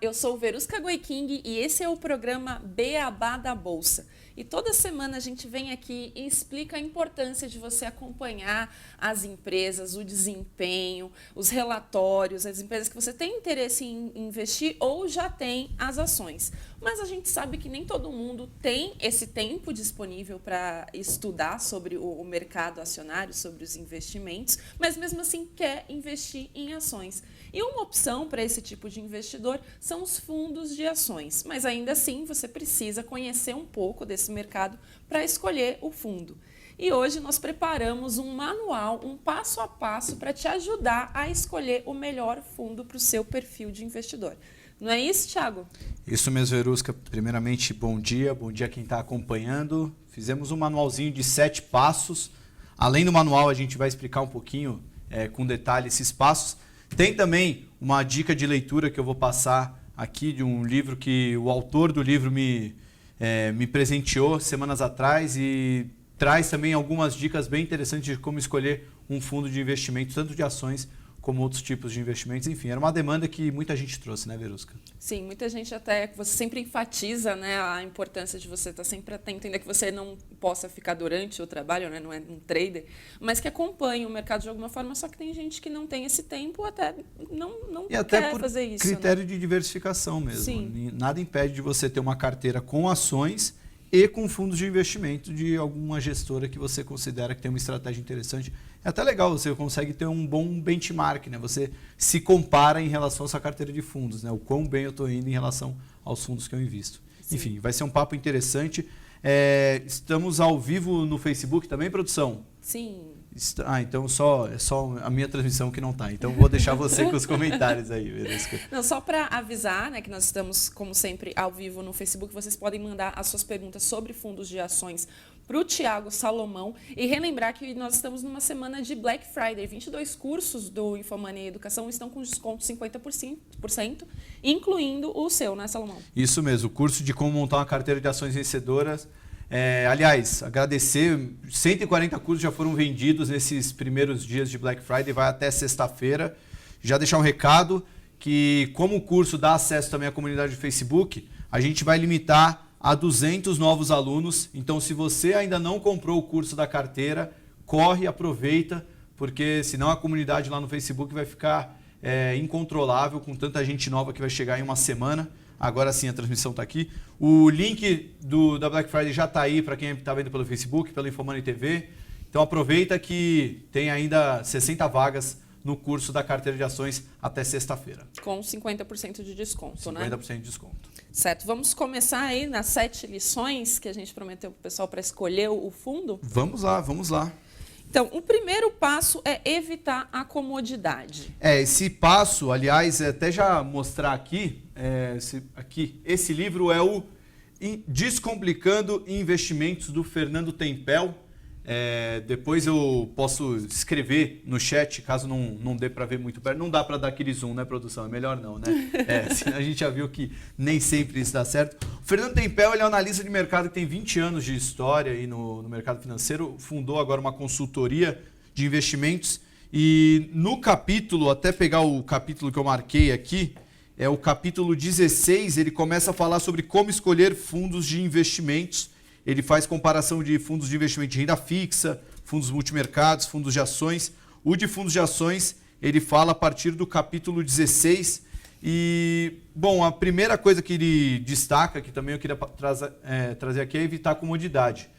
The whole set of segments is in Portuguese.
eu sou Verusca Goiking e esse é o programa Beabá da Bolsa. E toda semana a gente vem aqui e explica a importância de você acompanhar as empresas, o desempenho, os relatórios, as empresas que você tem interesse em investir ou já tem as ações. Mas a gente sabe que nem todo mundo tem esse tempo disponível para estudar sobre o mercado acionário, sobre os investimentos, mas mesmo assim quer investir em ações. E uma opção para esse tipo de investidor são os fundos de ações, mas ainda assim você precisa conhecer um pouco desse mercado para escolher o fundo. E hoje nós preparamos um manual, um passo a passo para te ajudar a escolher o melhor fundo para o seu perfil de investidor. Não é isso, Thiago? Isso mesmo, Verusca. Primeiramente, bom dia a quem está acompanhando. Fizemos um manualzinho de 7 passos. Além do manual, a gente vai explicar um pouquinho com detalhe esses passos. Tem também uma dica de leitura que eu vou passar aqui de um livro que o autor do livro me presenteou semanas atrás e traz também algumas dicas bem interessantes de como escolher um fundo de investimento, tanto de ações como outros tipos de investimentos. Enfim, era uma demanda que muita gente trouxe, né, Verusca? Sim, muita gente até, você sempre enfatiza, né, a importância de você estar sempre atento, ainda que você não possa ficar durante o trabalho, né, não é um trader, mas que acompanhe o mercado de alguma forma, só que tem gente que não tem esse tempo, até não e até quer por fazer isso. Critério, né? de diversificação mesmo. Sim. Nada impede de você ter uma carteira com ações e com fundos de investimento de alguma gestora que você considera que tem uma estratégia interessante. É até legal, você consegue ter um bom benchmark, né? Você se compara em relação à sua carteira de fundos, né? O quão bem eu estou indo em relação aos fundos que eu invisto. Sim. Enfim, vai ser um papo interessante. Estamos ao vivo no Facebook também, produção? Sim. Então é só a minha transmissão que não está. Então vou deixar você com os comentários aí, Verusca. Não, só para avisar, né, que nós estamos, como sempre, ao vivo no Facebook. Vocês podem mandar as suas perguntas sobre fundos de ações para o Thiago Salomão. E relembrar que nós estamos numa semana de Black Friday. 22 cursos do Infomoney Educação estão com desconto de 50%, incluindo o seu, né, Salomão? Isso mesmo, o curso de como montar uma carteira de ações vencedoras. Aliás, agradecer, 140 cursos já foram vendidos nesses primeiros dias de Black Friday, vai até sexta-feira. Já deixar um recado que, como o curso dá acesso também à comunidade do Facebook, a gente vai limitar a 200 novos alunos. Então, se você ainda não comprou o curso da carteira, corre, aproveita, porque senão a comunidade lá no Facebook vai ficar incontrolável com tanta gente nova que vai chegar em uma semana. Agora sim, a transmissão está aqui. O link da Black Friday já está aí para quem está vendo pelo Facebook, pelo Infomoney TV. Então aproveita que tem ainda 60 vagas no curso da carteira de ações até sexta-feira. Com 50% de desconto, né? 50% de desconto. Certo. Vamos começar aí nas 7 lições que a gente prometeu para o pessoal para escolher o fundo? Vamos lá, vamos lá. Então, o primeiro passo é evitar a comodidade. Esse passo, aliás, até já mostrar aqui, esse livro é o Descomplicando Investimentos, do Fernando Tempel. Depois eu posso escrever no chat, caso não dê para ver muito perto. Não dá para dar aquele zoom, né, produção? É melhor não, né? A gente já viu que nem sempre isso dá certo. O Fernando Tempel, ele é um analista de mercado que tem 20 anos de história aí no mercado financeiro. Fundou agora uma consultoria de investimentos. E no capítulo, até pegar o capítulo que eu marquei aqui, é o capítulo 16, ele começa a falar sobre como escolher fundos de investimentos. Ele faz comparação de fundos de investimento de renda fixa, fundos multimercados, fundos de ações. O de fundos de ações, ele fala a partir do capítulo 16. E, bom, a primeira coisa que ele destaca, que também eu queria trazer aqui, é evitar a comodidade.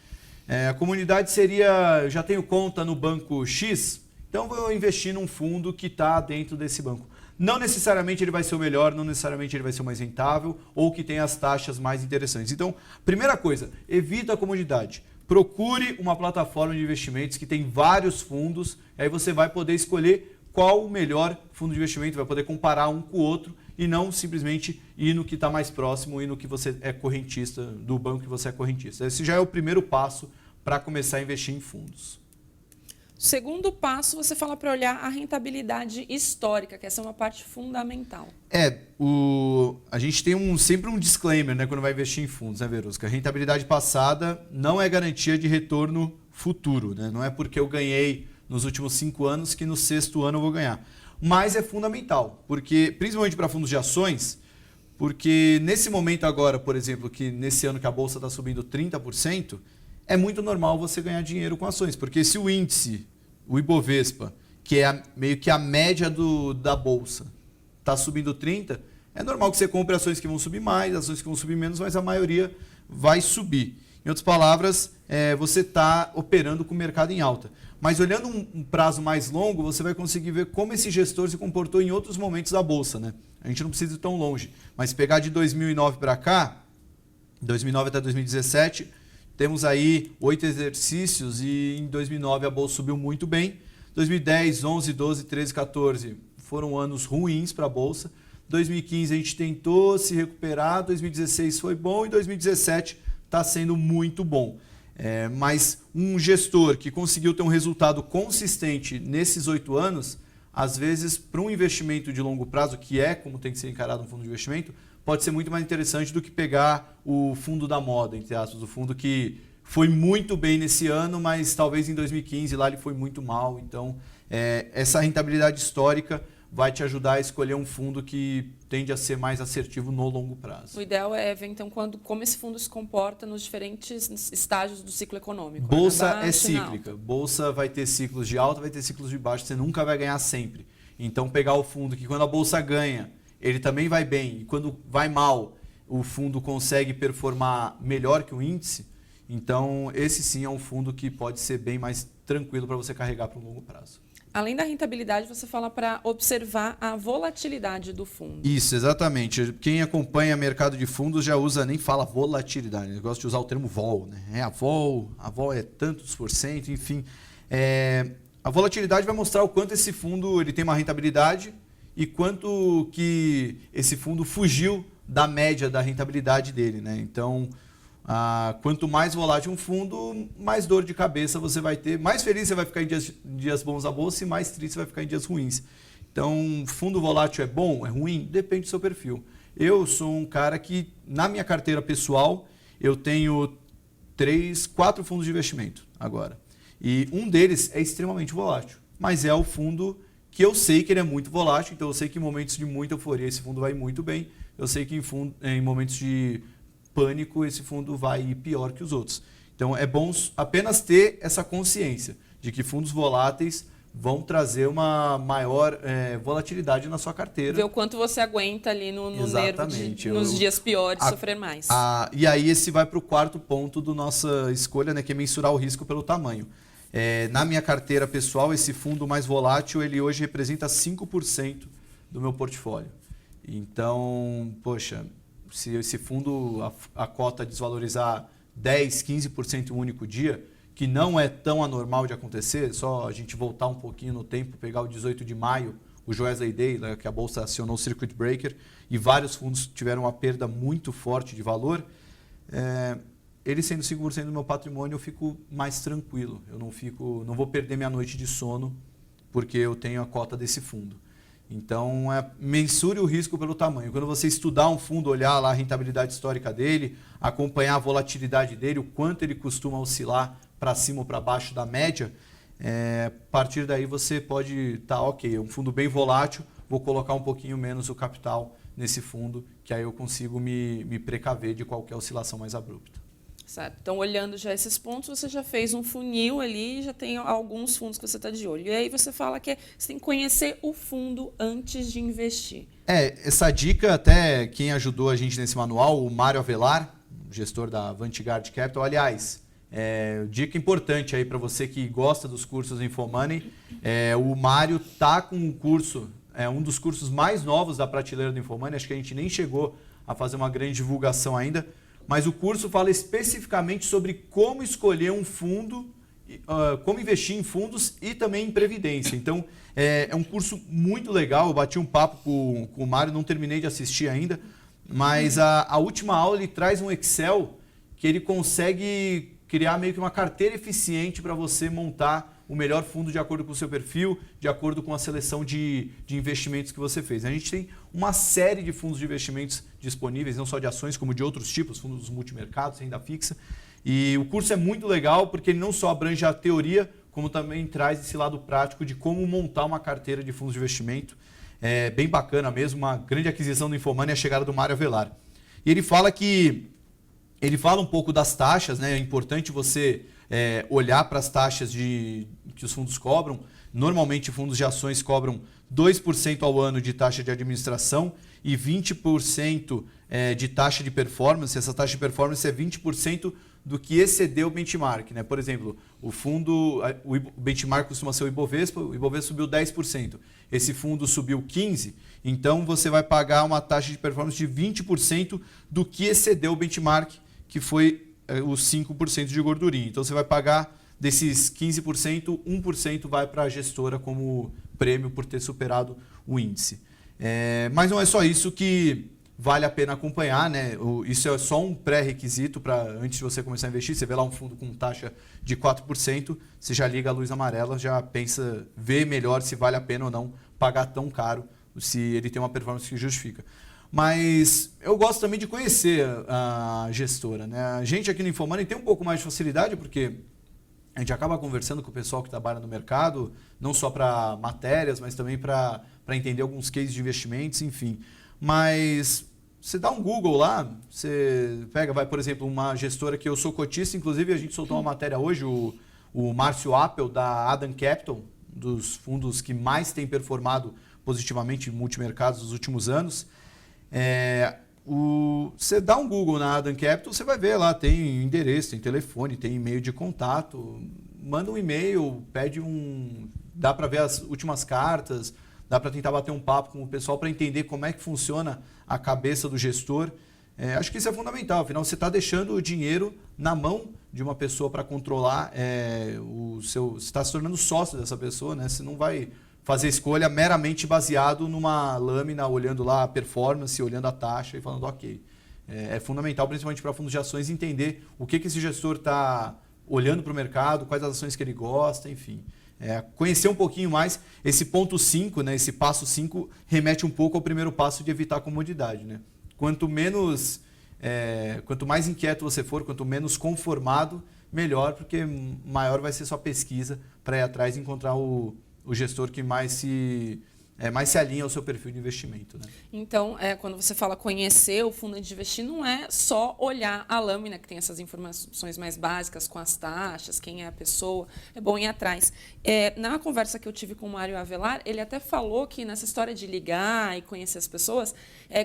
A comodidade seria, eu já tenho conta no banco X, então vou investir num fundo que está dentro desse banco. Não necessariamente ele vai ser o melhor, não necessariamente ele vai ser o mais rentável ou que tem as taxas mais interessantes. Então, primeira coisa, evita a comodidade. Procure uma plataforma de investimentos que tem vários fundos, aí você vai poder escolher qual o melhor fundo de investimento, vai poder comparar um com o outro e não simplesmente ir no que está mais próximo e no que você é correntista, do banco que você é correntista. Esse já é o primeiro passo para começar a investir em fundos. Segundo passo, você fala para olhar a rentabilidade histórica, que essa é uma parte fundamental. A gente tem sempre um disclaimer, né, quando vai investir em fundos, né, Verusca? A rentabilidade passada não é garantia de retorno futuro, né? Não é porque eu ganhei nos últimos 5 anos que no 6º ano eu vou ganhar. Mas é fundamental, porque principalmente para fundos de ações, Porque nesse momento agora, por exemplo, que nesse ano que a Bolsa está subindo 30%, é muito normal você ganhar dinheiro com ações. Porque se o índice, o Ibovespa, que é meio que a média da Bolsa, está subindo 30%, é normal que você compre ações que vão subir mais, ações que vão subir menos, mas a maioria vai subir. Em outras palavras, você está operando com o mercado em alta. Mas olhando um prazo mais longo, você vai conseguir ver como esse gestor se comportou em outros momentos da Bolsa, né? A gente não precisa ir tão longe. Mas se pegar de 2009 para cá, 2009 até 2017, temos aí 8 exercícios e em 2009 a Bolsa subiu muito bem. 2010, 11, 12, 13, 14 foram anos ruins para a Bolsa. 2015 a gente tentou se recuperar, 2016 foi bom e 2017 está sendo muito bom. Mas um gestor que conseguiu ter um resultado consistente nesses 8 anos, às vezes, para um investimento de longo prazo, que é como tem que ser encarado um fundo de investimento, pode ser muito mais interessante do que pegar o fundo da moda, entre aspas, o fundo que foi muito bem nesse ano, mas talvez em 2015 lá ele foi muito mal. Então, essa rentabilidade histórica vai te ajudar a escolher um fundo que tende a ser mais assertivo no longo prazo. O ideal é ver, então, como esse fundo se comporta nos diferentes estágios do ciclo econômico. Bolsa é cíclica. Bolsa vai ter ciclos de alta, vai ter ciclos de baixa. Você nunca vai ganhar sempre. Então, pegar o fundo que quando a Bolsa ganha, ele também vai bem. E quando vai mal, o fundo consegue performar melhor que o índice. Então, esse sim é um fundo que pode ser bem mais tranquilo para você carregar para um longo prazo. Além da rentabilidade, você fala para observar a volatilidade do fundo. Isso, exatamente. Quem acompanha mercado de fundos já usa, nem fala volatilidade, né? Gosta de usar o termo vol, né? A vol é tantos por cento, enfim. A volatilidade vai mostrar o quanto esse fundo ele tem uma rentabilidade e quanto que esse fundo fugiu da média da rentabilidade dele, né? Então, quanto mais volátil um fundo, mais dor de cabeça você vai ter, mais feliz você vai ficar em dias bons da bolsa e mais triste você vai ficar em dias ruins. Então, fundo volátil é bom, é ruim? Depende do seu perfil. Eu sou um cara que, na minha carteira pessoal, eu tenho 4 fundos de investimento agora. E um deles é extremamente volátil, mas é o fundo que eu sei que ele é muito volátil, então eu sei que em momentos de muita euforia esse fundo vai muito bem, eu sei que em momentos de pânico, esse fundo vai ir pior que os outros. Então, é bom apenas ter essa consciência de que fundos voláteis vão trazer uma maior volatilidade na sua carteira. Ver o quanto você aguenta ali no nervo nos dias piores, sofrer mais. E aí, esse vai para o 4º ponto da nossa escolha, né, que é mensurar o risco pelo tamanho. Na minha carteira pessoal, esse fundo mais volátil, ele hoje representa 5% do meu portfólio. Então, poxa, se esse fundo, a cota desvalorizar 10%, 15% em um único dia, que não é tão anormal de acontecer, só a gente voltar um pouquinho no tempo, pegar o 18 de maio, o Joesley Day, que a Bolsa acionou o Circuit Breaker, e vários fundos tiveram uma perda muito forte de valor, ele sendo 5% do meu patrimônio, eu fico mais tranquilo. Eu não vou perder minha noite de sono porque eu tenho a cota desse fundo. Então, mensure o risco pelo tamanho. Quando você estudar um fundo, olhar lá a rentabilidade histórica dele, acompanhar a volatilidade dele, o quanto ele costuma oscilar para cima ou para baixo da média, a partir daí você pode ok, é um fundo bem volátil, vou colocar um pouquinho menos o capital nesse fundo, que aí eu consigo me precaver de qualquer oscilação mais abrupta. Certo. Então, olhando já esses pontos, você já fez um funil ali, já tem alguns fundos que você está de olho. E aí você fala que você tem que conhecer o fundo antes de investir. Essa dica, até quem ajudou a gente nesse manual, o Mário Avelar, gestor da Vanguard Capital. Aliás, dica importante aí para você que gosta dos cursos InfoMoney, o Mário está com um curso, um dos cursos mais novos da prateleira do InfoMoney, acho que a gente nem chegou a fazer uma grande divulgação ainda, mas o curso fala especificamente sobre como escolher um fundo, como investir em fundos e também em previdência. Então, é um curso muito legal. Eu bati um papo com o Mário, não terminei de assistir ainda, mas a última aula ele traz um Excel que ele consegue criar meio que uma carteira eficiente para você montar o melhor fundo de acordo com o seu perfil, de acordo com a seleção de investimentos que você fez. A gente tem uma série de fundos de investimentos disponíveis, não só de ações, como de outros tipos, fundos multimercados, renda fixa. E o curso é muito legal porque ele não só abrange a teoria, como também traz esse lado prático de como montar uma carteira de fundos de investimento. bem bacana mesmo, uma grande aquisição do Infomoney, a chegada do Mário Avelar. E ele fala um pouco das taxas, né? É importante você olhar para as taxas que os fundos cobram. Normalmente, fundos de ações cobram 2% ao ano de taxa de administração e 20% de taxa de performance. Essa taxa de performance é 20% do que excedeu o benchmark, né? Por exemplo, o benchmark costuma ser o Ibovespa subiu 10%. Esse fundo subiu 15%, então você vai pagar uma taxa de performance de 20% do que excedeu o benchmark, que foi os 5% de gordurinha. Então você vai pagar desses 15%, 1% vai para a gestora como prêmio por ter superado o índice. Mas não é só isso que vale a pena acompanhar, né? Isso é só um pré-requisito para antes de você começar a investir. Você vê lá um fundo com taxa de 4%, você já liga a luz amarela, já pensa, vê melhor se vale a pena ou não pagar tão caro, se ele tem uma performance que justifica. Mas eu gosto também de conhecer a gestora, né? A gente aqui no Infomoney tem um pouco mais de facilidade, porque a gente acaba conversando com o pessoal que trabalha no mercado, não só para matérias, mas também para entender alguns cases de investimentos, enfim. Mas você dá um Google lá, você vai, por exemplo, uma gestora que eu sou cotista, inclusive a gente soltou uma matéria hoje, o Márcio Appel, da Adam Capital, dos fundos que mais tem performado positivamente em multimercados nos últimos anos. Você dá um Google na Adam Capital, você vai ver lá, tem endereço, tem telefone, tem e-mail de contato, manda um e-mail, dá para ver as últimas cartas, dá para tentar bater um papo com o pessoal para entender como é que funciona a cabeça do gestor. Acho que isso é fundamental, afinal você está deixando o dinheiro na mão de uma pessoa para controlar, você está se tornando sócio dessa pessoa, né? Você não vai fazer escolha meramente baseado numa lâmina, olhando lá a performance, olhando a taxa e falando ok. É fundamental, principalmente para fundos de ações, entender o que esse gestor está olhando para o mercado, quais as ações que ele gosta, enfim. Conhecer um pouquinho mais. Esse ponto 5, né, esse passo 5, remete um pouco ao primeiro passo de evitar a comodidade, né? Quanto mais inquieto você for, quanto menos conformado, melhor, porque maior vai ser sua pesquisa para ir atrás e encontrar o gestor que mais se alinha ao seu perfil de investimento, né? Então, quando você fala conhecer o fundo de investir, não é só olhar a lâmina, que tem essas informações mais básicas, com as taxas, quem é a pessoa, é bom ir atrás. Na conversa que eu tive com o Mário Avelar, ele até falou que nessa história de ligar e conhecer as pessoas,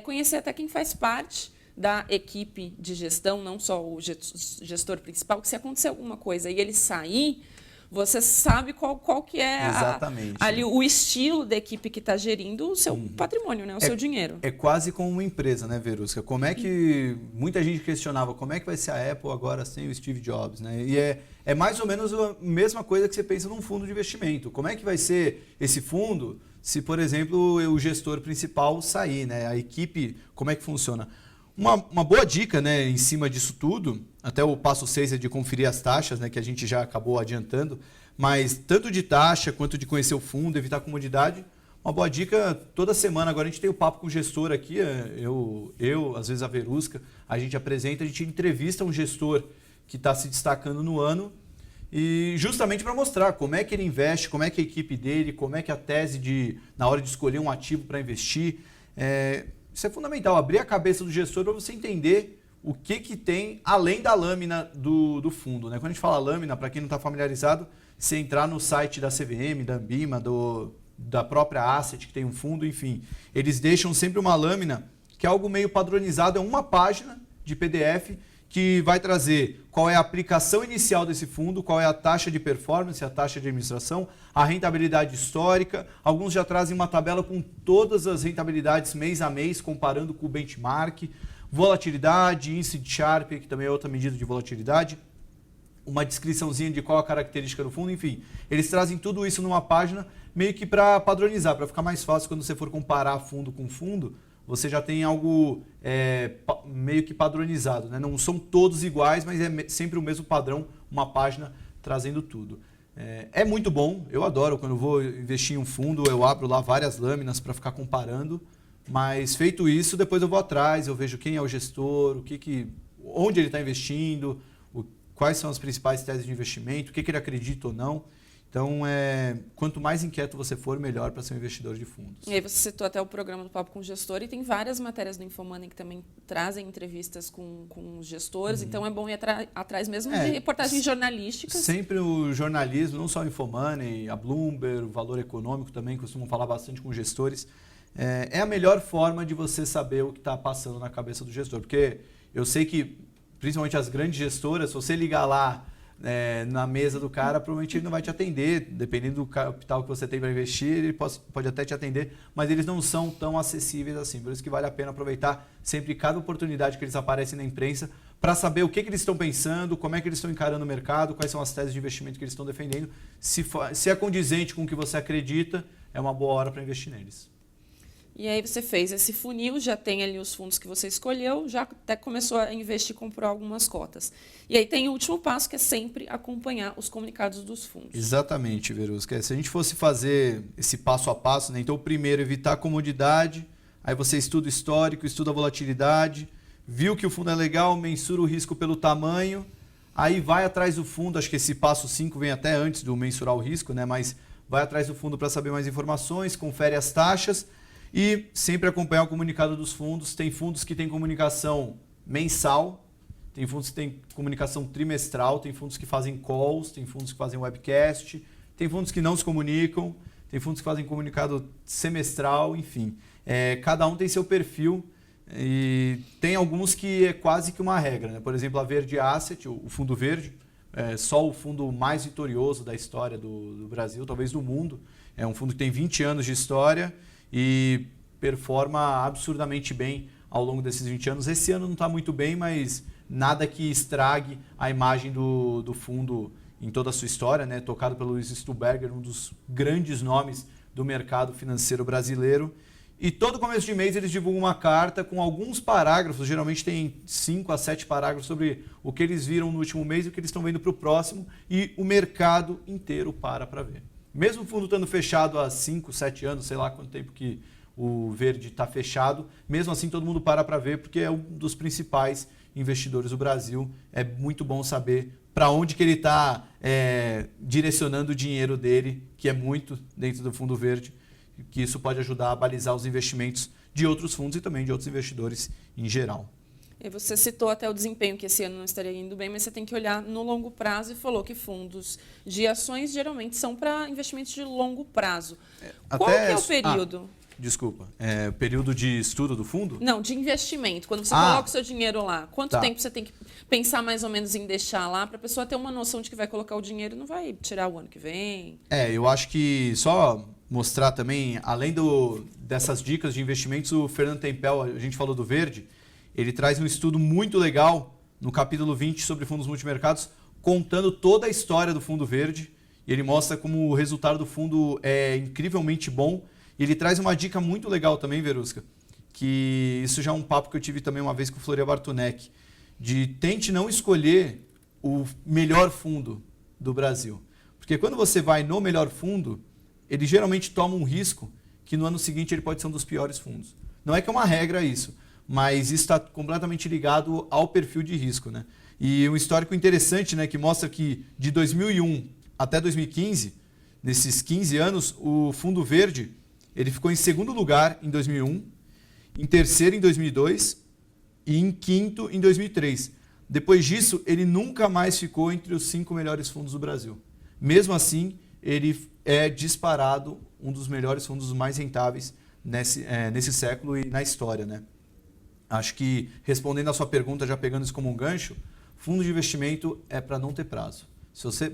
conhecer até quem faz parte da equipe de gestão, não só o gestor principal, que se acontecer alguma coisa e ele sair, você sabe qual que é ali o estilo da equipe que está gerindo o seu patrimônio, né? O seu dinheiro. É quase como uma empresa, né, Verusca? Como é que muita gente questionava como é que vai ser a Apple agora sem o Steve Jobs, né? E é mais ou menos a mesma coisa que você pensa num fundo de investimento. Como é que vai ser esse fundo se, por exemplo, o gestor principal sair, né? A equipe, como é que funciona? Uma boa dica, né, em cima disso tudo, até o passo 6 é de conferir as taxas, né, que a gente já acabou adiantando, mas tanto de taxa quanto de conhecer o fundo, evitar a comodidade. Uma boa dica, toda semana agora a gente tem o papo com o gestor aqui, eu às vezes a Verusca, a gente apresenta, a gente entrevista um gestor que está se destacando no ano, e justamente para mostrar como é que ele investe, como é que a equipe dele, como é que a tese na hora de escolher um ativo para investir. Isso é fundamental, abrir a cabeça do gestor para você entender o que tem além da lâmina do fundo, né? Quando a gente fala lâmina, para quem não está familiarizado, você entrar no site da CVM, da Ambima, da própria Asset, que tem um fundo, enfim, eles deixam sempre uma lâmina que é algo meio padronizado, é uma página de PDF que vai trazer qual é a aplicação inicial desse fundo, qual é a taxa de performance, a taxa de administração, a rentabilidade histórica. Alguns já trazem uma tabela com todas as rentabilidades mês a mês, comparando com o benchmark, volatilidade, índice de Sharpe, que também é outra medida de volatilidade, uma descriçãozinha de qual a característica do fundo, enfim. Eles trazem tudo isso numa página meio que para padronizar, para ficar mais fácil quando você for comparar fundo com fundo, você já tem algo meio que padronizado, né? Não são todos iguais, mas é sempre o mesmo padrão, uma página trazendo tudo. É muito bom, eu adoro quando eu vou investir em um fundo, eu abro lá várias lâminas para ficar comparando, mas feito isso, depois eu vou atrás, eu vejo quem é o gestor, onde ele está investindo, quais são as principais teses de investimento, o que ele acredita ou não. Então, quanto mais inquieto você for, melhor para ser um investidor de fundos. E aí você citou até o programa do Papo com o Gestor, e tem várias matérias do Infomoney que também trazem entrevistas com os gestores, então é bom ir atrás mesmo de reportagens jornalísticas. Sempre o jornalismo, não só o Infomoney, a Bloomberg, o Valor Econômico também, costumam falar bastante com gestores. É a melhor forma de você saber o que está passando na cabeça do gestor, porque eu sei que, principalmente as grandes gestoras, se você ligar lá na mesa do cara, provavelmente ele não vai te atender, dependendo do capital que você tem para investir, ele pode até te atender, mas eles não são tão acessíveis assim. Por isso que vale a pena aproveitar sempre cada oportunidade que eles aparecem na imprensa para saber o que eles estão pensando, como é que eles estão encarando o mercado, quais são as teses de investimento que eles estão defendendo. Se é condizente com o que você acredita, é uma boa hora para investir neles. E aí você fez esse funil, já tem ali os fundos que você escolheu, já até começou a investir, comprou algumas cotas. E aí tem o último passo, que é sempre acompanhar os comunicados dos fundos. Exatamente, Verusca. Se a gente fosse fazer esse passo a passo, né? Então, primeiro, evitar a comodidade, aí você estuda o histórico, estuda a volatilidade, viu que o fundo é legal, mensura o risco pelo tamanho, aí vai atrás do fundo, acho que esse passo 5 vem até antes do mensurar o risco, né? Mas vai atrás do fundo para saber mais informações, confere as taxas, e sempre acompanhar o comunicado dos fundos. Tem fundos que têm comunicação mensal, tem fundos que têm comunicação trimestral, tem fundos que fazem calls, tem fundos que fazem webcast, tem fundos que não se comunicam, tem fundos que fazem comunicado semestral, enfim. Cada um tem seu perfil e tem alguns que é quase que uma regra, né? Por exemplo, a Verde Asset, o fundo verde, só o fundo mais vitorioso da história do Brasil, talvez do mundo. É um fundo que tem 20 anos de história e performa absurdamente bem ao longo desses 20 anos. Esse ano não está muito bem, mas nada que estrague a imagem do fundo em toda a sua história, né? Tocado pelo Luiz Stuhlberger, um dos grandes nomes do mercado financeiro brasileiro. E todo começo de mês eles divulgam uma carta com alguns parágrafos, geralmente tem 5 a 7 parágrafos sobre o que eles viram no último mês e o que eles estão vendo para o próximo, e o mercado inteiro para ver. Mesmo o fundo estando fechado há 5, 7 anos, sei lá quanto tempo que o verde está fechado, mesmo assim todo mundo para ver, porque é um dos principais investidores do Brasil. É muito bom saber para onde que ele está direcionando o dinheiro dele, que é muito dentro do fundo verde, que isso pode ajudar a balizar os investimentos de outros fundos e também de outros investidores em geral. E você citou até o desempenho, que esse ano não estaria indo bem, mas você tem que olhar no longo prazo, e falou que fundos de ações geralmente são para investimentos de longo prazo. Qual que é o período? Desculpa, período de estudo do fundo? Não, de investimento. Quando você coloca o seu dinheiro lá, quanto tempo você tem que pensar mais ou menos em deixar lá para a pessoa ter uma noção de que vai colocar o dinheiro e não vai tirar o ano que vem? Eu acho que só mostrar também, além dessas dicas de investimentos, o Fernando Tempel, a gente falou do verde, ele traz um estudo muito legal no capítulo 20 sobre fundos multimercados, contando toda a história do fundo verde. E ele mostra como o resultado do fundo é incrivelmente bom. E ele traz uma dica muito legal também, Verusca, que isso já é um papo que eu tive também uma vez com o Florian Bartunek, de tente não escolher o melhor fundo do Brasil. Porque quando você vai no melhor fundo, ele geralmente toma um risco que no ano seguinte ele pode ser um dos piores fundos. Não é que é uma regra isso, mas isso está completamente ligado ao perfil de risco, né? E um histórico interessante, né, que mostra que de 2001 até 2015, nesses 15 anos, o fundo verde ele ficou em segundo lugar em 2001, em terceiro em 2002 e em quinto em 2003. Depois disso, ele nunca mais ficou entre os 5 melhores fundos do Brasil. Mesmo assim, ele é disparado um dos melhores fundos mais rentáveis nesse século e na história, né? Acho que, respondendo a sua pergunta, já pegando isso como um gancho, fundo de investimento é para não ter prazo.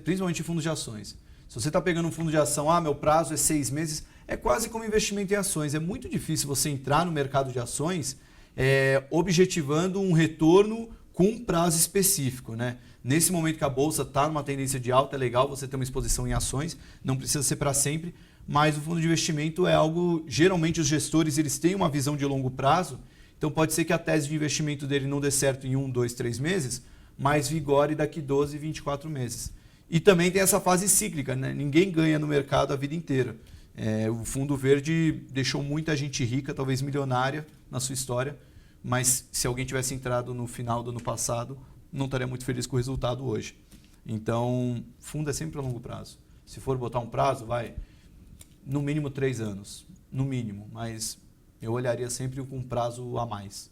Principalmente fundos de ações. Se você está pegando um fundo de ação, meu prazo é 6 meses, é quase como investimento em ações. É muito difícil você entrar no mercado de ações objetivando um retorno com um prazo específico, né? Nesse momento que a Bolsa está numa tendência de alta, é legal você ter uma exposição em ações, não precisa ser para sempre, mas o fundo de investimento é algo, geralmente os gestores eles têm uma visão de longo prazo, então pode ser que a tese de investimento dele não dê certo em 1, 2, 3 meses, mas vigore daqui 12, 24 meses. E também tem essa fase cíclica, né? Ninguém ganha no mercado a vida inteira. O fundo verde deixou muita gente rica, talvez milionária na sua história, mas se alguém tivesse entrado no final do ano passado, não estaria muito feliz com o resultado hoje. Então, fundo é sempre a longo prazo. Se for botar um prazo, vai no mínimo 3 anos, no mínimo, mas eu olharia sempre com um prazo a mais.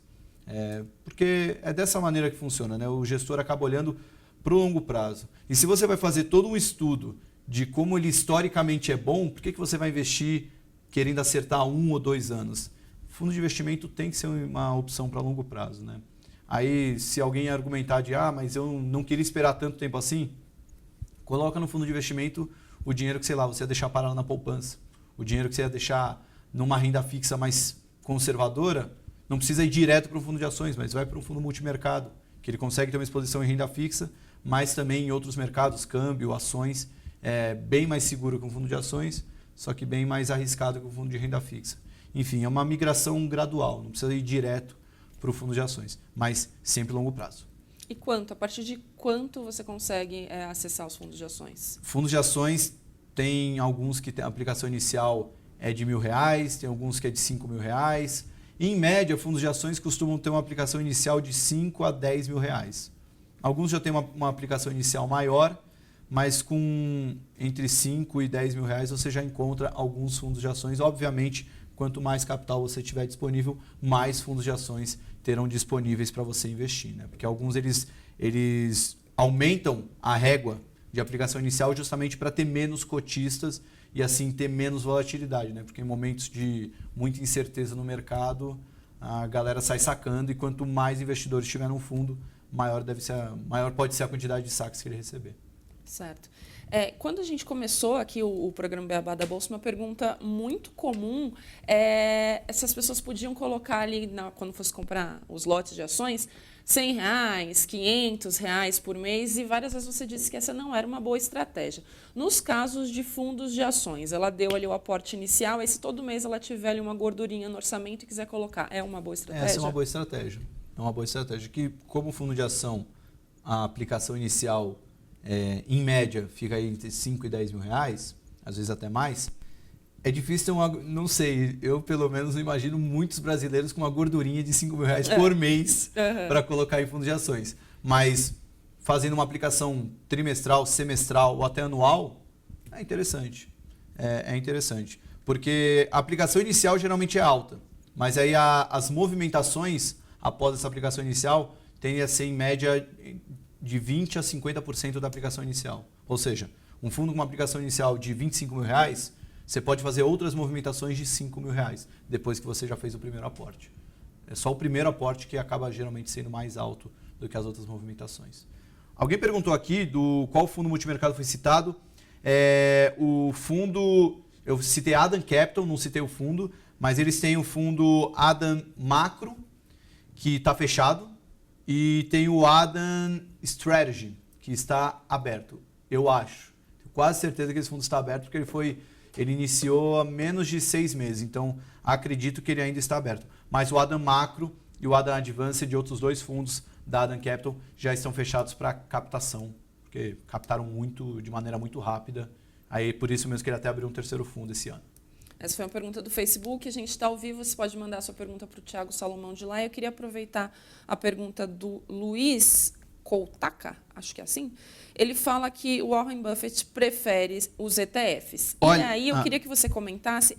Porque é dessa maneira que funciona, né? O gestor acaba olhando para o longo prazo. E se você vai fazer todo um estudo de como ele historicamente é bom, por que você vai investir querendo acertar 1 ou 2 anos? Fundo de investimento tem que ser uma opção para longo prazo, né? Aí, se alguém argumentar de, mas eu não queria esperar tanto tempo assim, coloca no fundo de investimento o dinheiro que, sei lá, você ia deixar parado na poupança, o dinheiro que você ia deixar numa renda fixa mais conservadora, não precisa ir direto para um fundo de ações, mas vai para um fundo multimercado, que ele consegue ter uma exposição em renda fixa, mas também em outros mercados, câmbio, ações, bem mais seguro que um fundo de ações, só que bem mais arriscado que um fundo de renda fixa. Enfim, é uma migração gradual, não precisa ir direto para o fundo de ações, mas sempre longo prazo. E quanto? A partir de quanto você consegue acessar os fundos de ações? Fundos de ações tem alguns que tem a aplicação inicial de R$1.000, tem alguns que é de R$5.000. Em média, fundos de ações costumam ter uma aplicação inicial de R$5 a R$10.000. Alguns já têm uma aplicação inicial maior, mas com entre R$5 e R$10.000 você já encontra alguns fundos de ações. Obviamente, quanto mais capital você tiver disponível, mais fundos de ações terão disponíveis para você investir, né? Porque alguns eles aumentam a régua de aplicação inicial justamente para ter menos cotistas e assim ter menos volatilidade, né? Porque em momentos de muita incerteza no mercado, a galera sai sacando e quanto mais investidores tiver no fundo, maior pode ser a quantidade de saques que ele receber. Certo. Quando a gente começou aqui o programa Beabá da Bolsa, uma pergunta muito comum se as pessoas podiam colocar ali, quando fosse comprar os lotes de ações, R$100, R$500 por mês, e várias vezes você disse que essa não era uma boa estratégia. Nos casos de fundos de ações, ela deu ali o aporte inicial, e se todo mês ela tiver ali uma gordurinha no orçamento e quiser colocar, é uma boa estratégia? Essa é uma boa estratégia. É uma boa estratégia que, como fundo de ação, a aplicação inicial em média, fica aí entre R$5 e R$10.000, às vezes até mais. É difícil ter não sei, eu pelo menos não imagino muitos brasileiros com uma gordurinha de R$5.000 por mês para colocar em fundo de ações. Mas fazendo uma aplicação trimestral, semestral ou até anual, é interessante. É interessante. Porque a aplicação inicial geralmente é alta, mas aí as movimentações após essa aplicação inicial tendem a ser em média de 20% a 50% da aplicação inicial. Ou seja, um fundo com uma aplicação inicial de R$25.000, você pode fazer outras movimentações de R$5.000 depois que você já fez o primeiro aporte. É só o primeiro aporte que acaba geralmente sendo mais alto do que as outras movimentações. Alguém perguntou aqui qual fundo multimercado foi citado. O fundo, eu citei Adam Capital, não citei o fundo, mas eles têm o fundo Adam Macro, que está fechado, e tem o Adam Strategy, que está aberto, eu acho. Tenho quase certeza que esse fundo está aberto, porque ele iniciou há menos de 6 meses, então acredito que ele ainda está aberto. Mas o Adam Macro e o Adam Advanced de outros 2 fundos da Adam Capital já estão fechados para captação, porque captaram de maneira muito rápida. Aí por isso mesmo que ele até abriu um 3º fundo esse ano. Essa foi uma pergunta do Facebook, a gente está ao vivo, você pode mandar a sua pergunta para o Thiago Salomão de lá. Eu queria aproveitar a pergunta do Luiz Koutaka, acho que é assim. Ele fala que o Warren Buffett prefere os ETFs. Olha, e aí eu queria que você comentasse,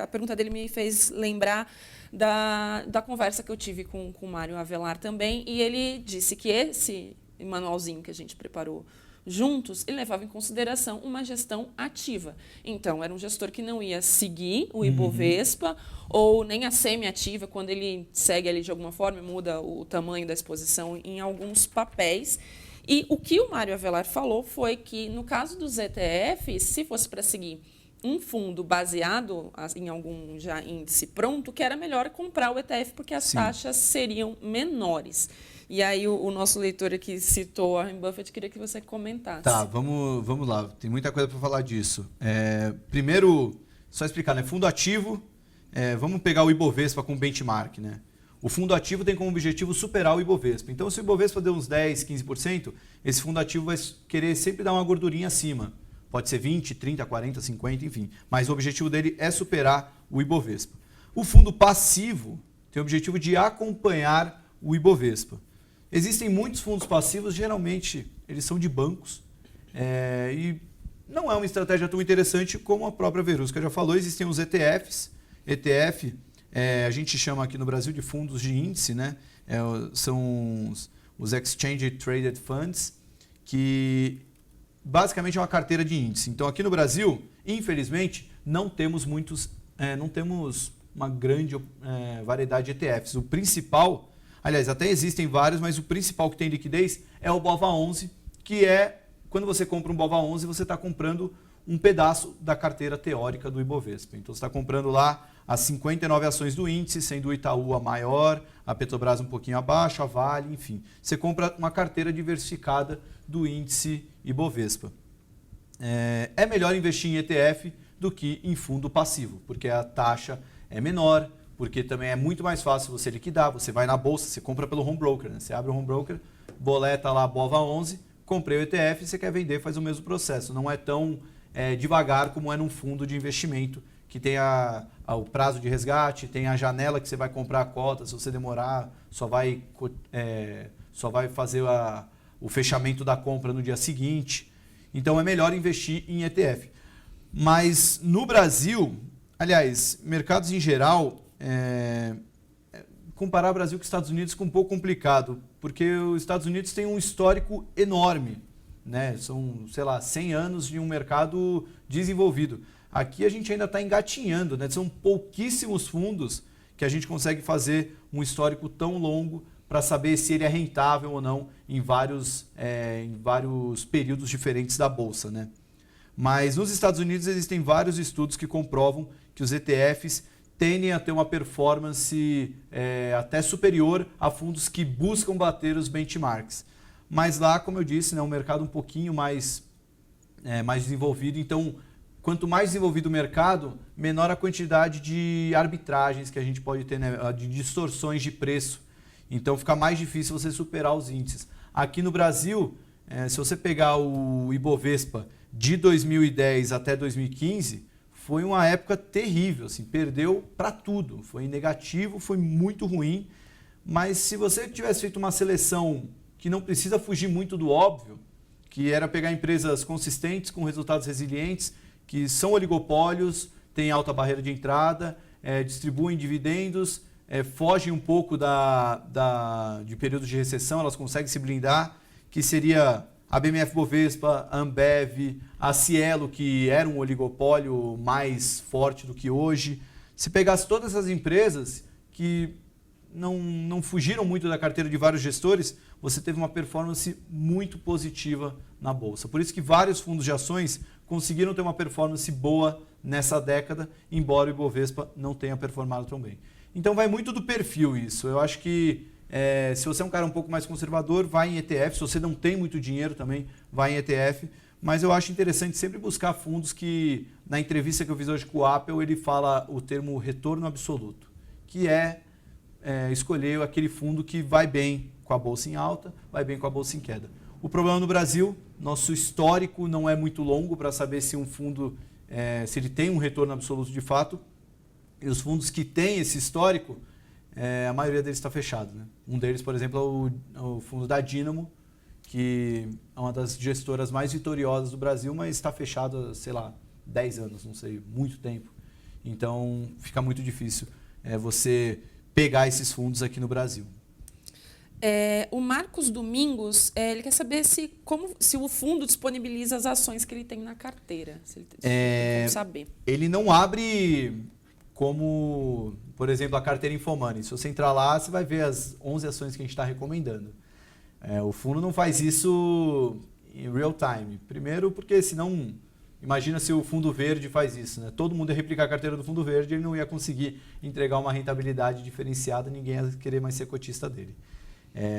a pergunta dele me fez lembrar da conversa que eu tive com o Mário Avelar também, e ele disse que esse manualzinho que a gente preparou juntos, ele levava em consideração uma gestão ativa. Então, era um gestor que não ia seguir o Ibovespa ou nem a semi-ativa, quando ele segue ali de alguma forma, muda o tamanho da exposição em alguns papéis. E o que o Mário Avelar falou foi que, no caso dos ETFs, se fosse para seguir um fundo baseado em algum já índice pronto, que era melhor comprar o ETF, porque as taxas seriam menores. E aí o nosso leitor aqui citou Warren Buffett, queria que você comentasse. Tá, vamos lá. Tem muita coisa para falar disso. Primeiro, só explicar, né? Fundo ativo, vamos pegar o Ibovespa como benchmark, né? O fundo ativo tem como objetivo superar o Ibovespa. Então, se o Ibovespa deu uns 10%, 15%, esse fundo ativo vai querer sempre dar uma gordurinha acima. Pode ser 20%, 30%, 40%, 50%, enfim. Mas o objetivo dele é superar o Ibovespa. O fundo passivo tem o objetivo de acompanhar o Ibovespa. Existem muitos fundos passivos, geralmente eles são de bancos, e não é uma estratégia tão interessante como a própria Verusca já falou. Existem os ETFs. ETF, a gente chama aqui no Brasil de fundos de índice, né? São os Exchange Traded Funds, que basicamente é uma carteira de índice. Então, aqui no Brasil, infelizmente, não temos uma grande variedade de ETFs. O principal, aliás, até existem vários, mas o principal que tem liquidez é o BOVA11, que quando você compra um BOVA11, você está comprando um pedaço da carteira teórica do Ibovespa. Então, você está comprando lá as 59 ações do índice, sendo o Itaú a maior, a Petrobras um pouquinho abaixo, a Vale, enfim. Você compra uma carteira diversificada do índice Ibovespa. É melhor investir em ETF do que em fundo passivo, porque a taxa é menor, porque também é muito mais fácil você liquidar. Você vai na bolsa, você compra pelo home broker, né? Você abre o home broker, boleta lá BOVA11, comprei o ETF, você quer vender, faz o mesmo processo. Não é tão devagar como é num fundo de investimento, que tem o prazo de resgate, tem a janela que você vai comprar a cota, se você demorar, só vai fazer o fechamento da compra no dia seguinte. Então é melhor investir em ETF. Mas no Brasil, aliás, mercados em geral, comparar Brasil com os Estados Unidos é um pouco complicado, porque os Estados Unidos têm um histórico enorme, né? São, 100 anos de um mercado desenvolvido. Aqui a gente ainda está engatinhando, né? São pouquíssimos fundos que a gente consegue fazer um histórico tão longo para saber se ele é rentável ou não em vários períodos diferentes da Bolsa, né? Mas nos Estados Unidos existem vários estudos que comprovam que os ETFs tendem a ter uma performance até superior a fundos que buscam bater os benchmarks. Mas lá, como eu disse, né, um mercado um pouquinho mais desenvolvido. Então, quanto mais desenvolvido o mercado, menor a quantidade de arbitragens que a gente pode ter, né, de distorções de preço. Então, fica mais difícil você superar os índices. Aqui no Brasil, se você pegar o Ibovespa de 2010 até 2015, foi uma época terrível, assim, perdeu para tudo. Foi negativo, foi muito ruim. Mas se você tivesse feito uma seleção que não precisa fugir muito do óbvio, que era pegar empresas consistentes, com resultados resilientes, que são oligopólios, têm alta barreira de entrada, distribuem dividendos, fogem um pouco de períodos de recessão, elas conseguem se blindar, que seria a BMF Bovespa, a Ambev, a Cielo, que era um oligopólio mais forte do que hoje. Se pegasse todas essas empresas que não fugiram muito da carteira de vários gestores, você teve uma performance muito positiva na Bolsa. Por isso que vários fundos de ações conseguiram ter uma performance boa nessa década, embora o Ibovespa não tenha performado tão bem. Então vai muito do perfil isso. Eu acho que se você é um cara um pouco mais conservador, vai em ETF. Se você não tem muito dinheiro também, vai em ETF. Mas eu acho interessante sempre buscar fundos que, na entrevista que eu fiz hoje com o Apple, ele fala o termo retorno absoluto, que escolher aquele fundo que vai bem com a bolsa em alta, vai bem com a bolsa em queda. O problema no Brasil, nosso histórico não é muito longo para saber se um fundo, se ele tem um retorno absoluto de fato. E os fundos que têm esse histórico, a maioria deles está fechado, né? Um deles, por exemplo, é o fundo da Dynamo, que é uma das gestoras mais vitoriosas do Brasil, mas está fechado há, 10 anos, não sei, muito tempo. Então, fica muito difícil você pegar esses fundos aqui no Brasil. O Marcos Domingos, ele quer saber se o fundo disponibiliza as ações que ele tem na carteira. Se ele tem saber. Ele não abre como, por exemplo, a carteira Infomani. Se você entrar lá, você vai ver as 11 ações que a gente está recomendando. O fundo não faz isso em real time. Primeiro porque senão, imagina se o fundo verde faz isso, né? Todo mundo ia replicar a carteira do fundo verde, ele não ia conseguir entregar uma rentabilidade diferenciada, ninguém ia querer mais ser cotista dele.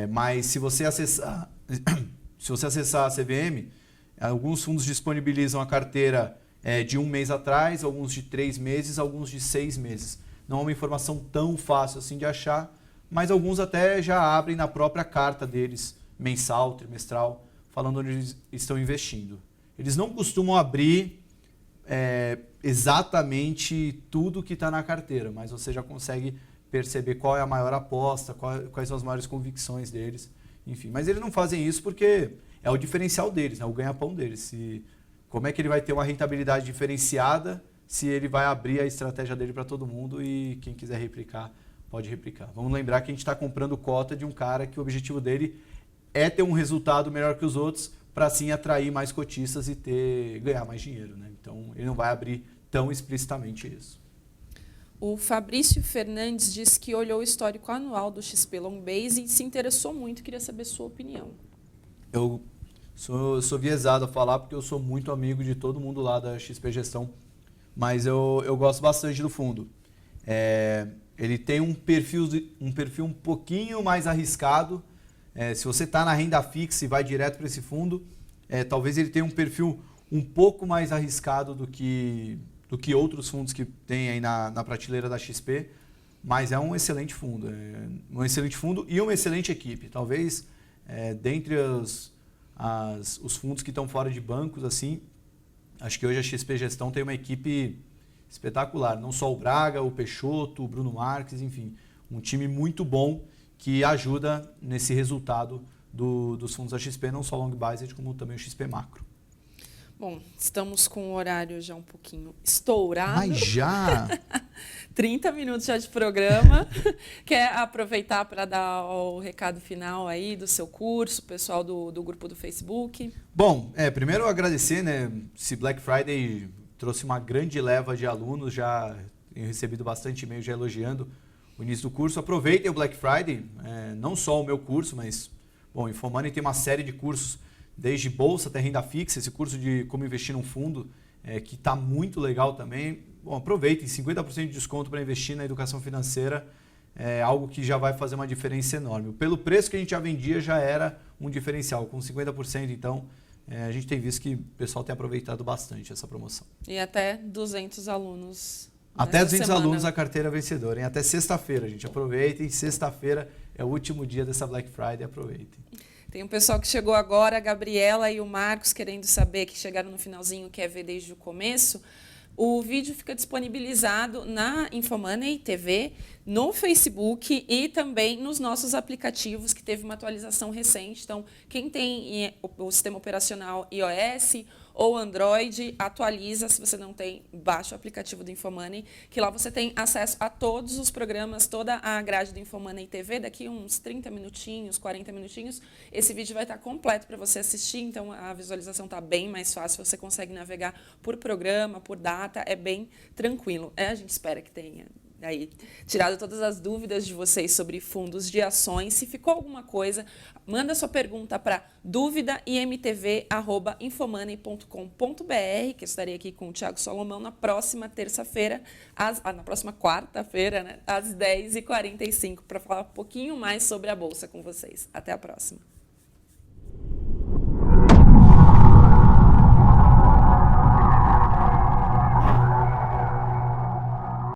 Mas se você acessar a CVM, alguns fundos disponibilizam a carteira de 1 mês atrás, alguns de 3 meses, alguns de 6 meses. Não é uma informação tão fácil assim de achar, mas alguns até já abrem na própria carta deles, mensal, trimestral, falando onde eles estão investindo. Eles não costumam abrir exatamente tudo que está na carteira, mas você já consegue perceber qual é a maior aposta, quais são as maiores convicções deles, enfim. Mas eles não fazem isso porque é o diferencial deles, né? O ganha-pão deles. como é que ele vai ter uma rentabilidade diferenciada se ele vai abrir a estratégia dele para todo mundo e quem quiser replicar, pode replicar. Vamos lembrar que a gente está comprando cota de um cara que o objetivo dele é ter um resultado melhor que os outros para assim atrair mais cotistas e ganhar mais dinheiro, né? Então, ele não vai abrir tão explicitamente isso. O Fabrício Fernandes disse que olhou o histórico anual do XP Lombase e se interessou muito, queria saber sua opinião. Eu sou viesado a falar porque eu sou muito amigo de todo mundo lá da XP Gestão, mas eu gosto bastante do fundo. Ele tem um perfil um pouquinho mais arriscado. Se você está na renda fixa e vai direto para esse fundo, talvez ele tenha um perfil um pouco mais arriscado do que outros fundos que tem aí na prateleira da XP, mas é um excelente fundo. Um excelente fundo e uma excelente equipe. Talvez, dentre os fundos que estão fora de bancos, assim, acho que hoje a XP Gestão tem uma equipe espetacular. Não só o Braga, o Peixoto, o Bruno Marques, enfim, um time muito bom que ajuda nesse resultado dos fundos da XP, não só Long Biased, como também o XP Macro. Bom, estamos com o horário já um pouquinho estourado. Mas já? 30 minutos já de programa. Quer aproveitar para dar o recado final aí do seu curso, pessoal do grupo do Facebook? Bom, primeiro agradecer, né? Esse Black Friday trouxe uma grande leva de alunos, já tenho recebido bastante e-mail já elogiando o início do curso. Aproveitem o Black Friday, não só o meu curso, mas bom, InfoMoney tem uma série de cursos, desde bolsa até renda fixa, esse curso de como investir num fundo, que está muito legal também. Bom, aproveitem, 50% de desconto para investir na educação financeira, é algo que já vai fazer uma diferença enorme. Pelo preço que a gente já vendia, já era um diferencial, com 50%, então a gente tem visto que o pessoal tem aproveitado bastante essa promoção. E até 200 alunos. Até 200 alunos a carteira vencedora, hein? Até sexta-feira, gente. Aproveitem, sexta-feira é o último dia dessa Black Friday, aproveitem. Tem um pessoal que chegou agora, a Gabriela e o Marcos, querendo saber, que chegaram no finalzinho, quer ver desde o começo. O vídeo fica disponibilizado na InfoMoney TV, no Facebook e também nos nossos aplicativos, que teve uma atualização recente. Então, quem tem o sistema operacional iOS ou Android, atualiza. Se você não tem, baixa o aplicativo do InfoMoney, que lá você tem acesso a todos os programas, toda a grade do InfoMoney TV. Daqui uns 30 minutinhos, 40 minutinhos, esse vídeo vai estar completo para você assistir, então a visualização está bem mais fácil, você consegue navegar por programa, por data, é bem tranquilo. A gente espera que tenha aí tirado todas as dúvidas de vocês sobre fundos de ações. Se ficou alguma coisa, manda sua pergunta para duvidaimtv@infomoney.com.br, que eu estarei aqui com o Thiago Solomão na próxima terça-feira, na próxima quarta-feira, né, às 10h45, para falar um pouquinho mais sobre a Bolsa com vocês. Até a próxima.